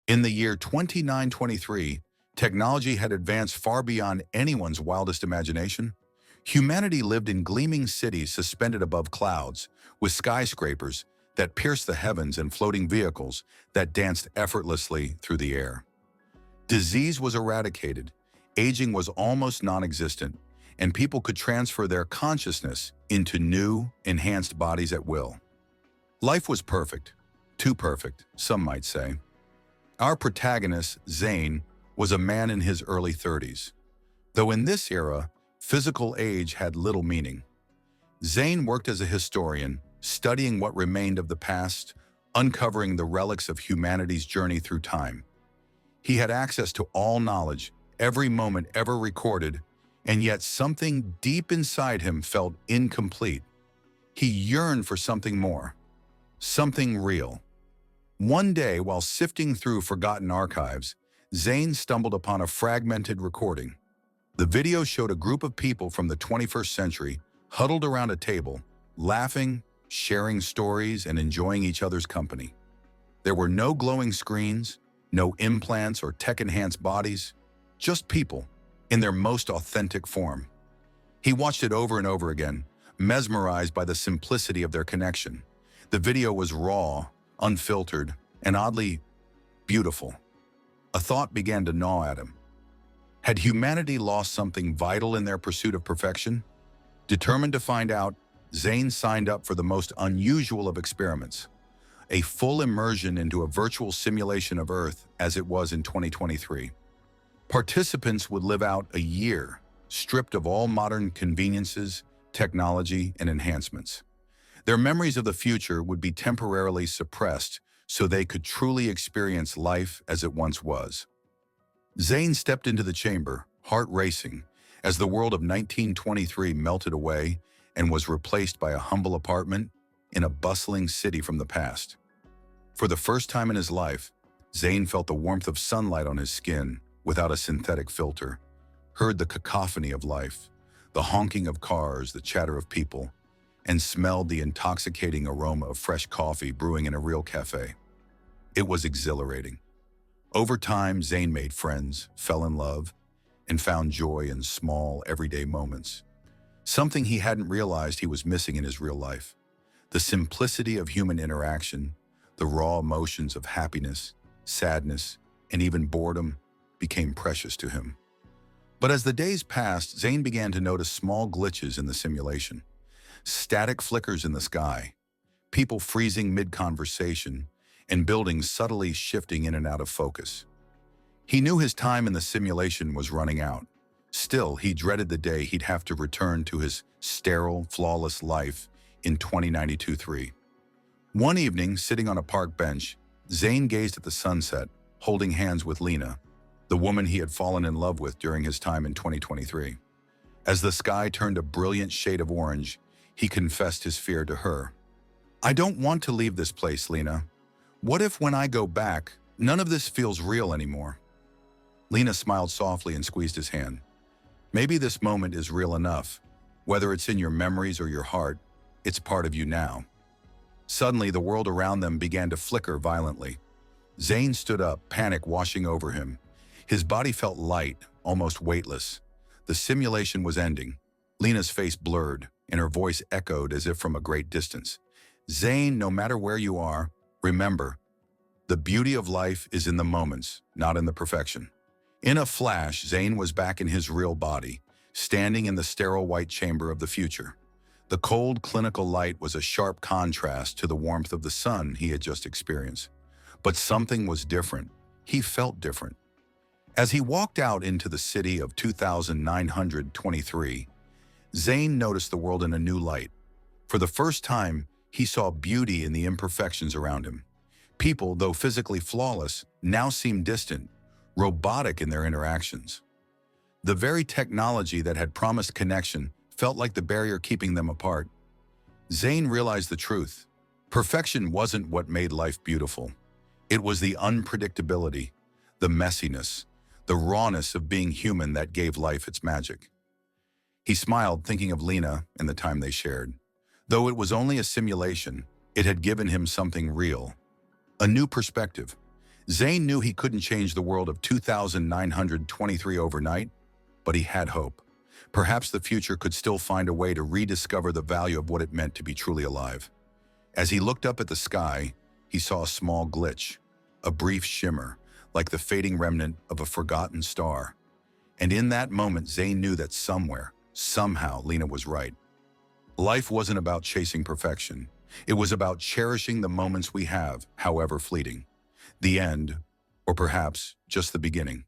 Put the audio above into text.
In the year 2923, technology had advanced far beyond anyone's wildest imagination. Humanity lived in gleaming cities suspended above clouds, with skyscrapers that pierced the heavens and floating vehicles that danced effortlessly through the air. Disease was eradicated, aging was almost non-existent, and people could transfer their consciousness into new, enhanced bodies at will. Life was perfect. Too perfect, some might say. Our protagonist, Zane, was a man in his early 30s. Though in this era, physical age had little meaning. Zane worked as a historian, studying what remained of the past, uncovering the relics of humanity's journey through time. He had access to all knowledge, every moment ever recorded, and yet something deep inside him felt incomplete. He yearned for something more, something real. One day, while sifting through forgotten archives, Zane stumbled upon a fragmented recording. The video showed a group of people from the 21st century huddled around a table, laughing, sharing stories, and enjoying each other's company. There were no glowing screens, no implants or tech-enhanced bodies, just people in their most authentic form. He watched it over and over again, mesmerized by the simplicity of their connection. The video was raw, unfiltered, and oddly beautiful. A thought began to gnaw at him. Had humanity lost something vital in their pursuit of perfection? Determined to find out, Zane signed up for the most unusual of experiments, a full immersion into a virtual simulation of Earth as it was in 2023. Participants would live out a year, stripped of all modern conveniences, technology, and enhancements. Their memories of the future would be temporarily suppressed so they could truly experience life as it once was. Zane stepped into the chamber, heart racing, as the world of 1923 melted away and was replaced by a humble apartment in a bustling city from the past. For the first time in his life, Zane felt the warmth of sunlight on his skin without a synthetic filter, heard the cacophony of life, the honking of cars, the chatter of people, and smelled the intoxicating aroma of fresh coffee brewing in a real cafe. It was exhilarating. Over time, Zane made friends, fell in love, and found joy in small, everyday moments. Something he hadn't realized he was missing in his real life. The simplicity of human interaction, the raw emotions of happiness, sadness, and even boredom became precious to him. But as the days passed, Zane began to notice small glitches in the simulation. Static flickers in the sky, people freezing mid-conversation, and buildings subtly shifting in and out of focus. He knew his time in the simulation was running out. Still, he dreaded the day he'd have to return to his sterile, flawless life in 2092-3. One evening, sitting on a park bench, Zane gazed at the sunset, holding hands with Lena, the woman he had fallen in love with during his time in 2023. As the sky turned a brilliant shade of orange, he confessed his fear to her. "I don't want to leave this place, Lena. What if when I go back, none of this feels real anymore?" Lena smiled softly and squeezed his hand. "Maybe this moment is real enough. Whether it's in your memories or your heart, it's part of you now." Suddenly, the world around them began to flicker violently. Zane stood up, panic washing over him. His body felt light, almost weightless. The simulation was ending. Lena's face blurred, and her voice echoed as if from a great distance. "Zane, no matter where you are, remember, the beauty of life is in the moments, not in the perfection." In a flash, Zane was back in his real body, standing in the sterile white chamber of the future. The cold, clinical light was a sharp contrast to the warmth of the sun he had just experienced. But something was different. He felt different. As he walked out into the city of 2923, Zane noticed the world in a new light. For the first time, he saw beauty in the imperfections around him. People, though physically flawless, now seemed distant, robotic in their interactions. The very technology that had promised connection felt like the barrier keeping them apart. Zane realized the truth. Perfection wasn't what made life beautiful. It was the unpredictability, the messiness, the rawness of being human that gave life its magic. He smiled, thinking of Lena and the time they shared. Though it was only a simulation, it had given him something real. A new perspective. Zane knew he couldn't change the world of 2923 overnight, but he had hope. Perhaps the future could still find a way to rediscover the value of what it meant to be truly alive. As he looked up at the sky, he saw a small glitch, a brief shimmer, like the fading remnant of a forgotten star. And in that moment, Zane knew that somewhere, somehow, Lena was right. Life wasn't about chasing perfection. It was about cherishing the moments we have, however fleeting. The end, or perhaps just the beginning.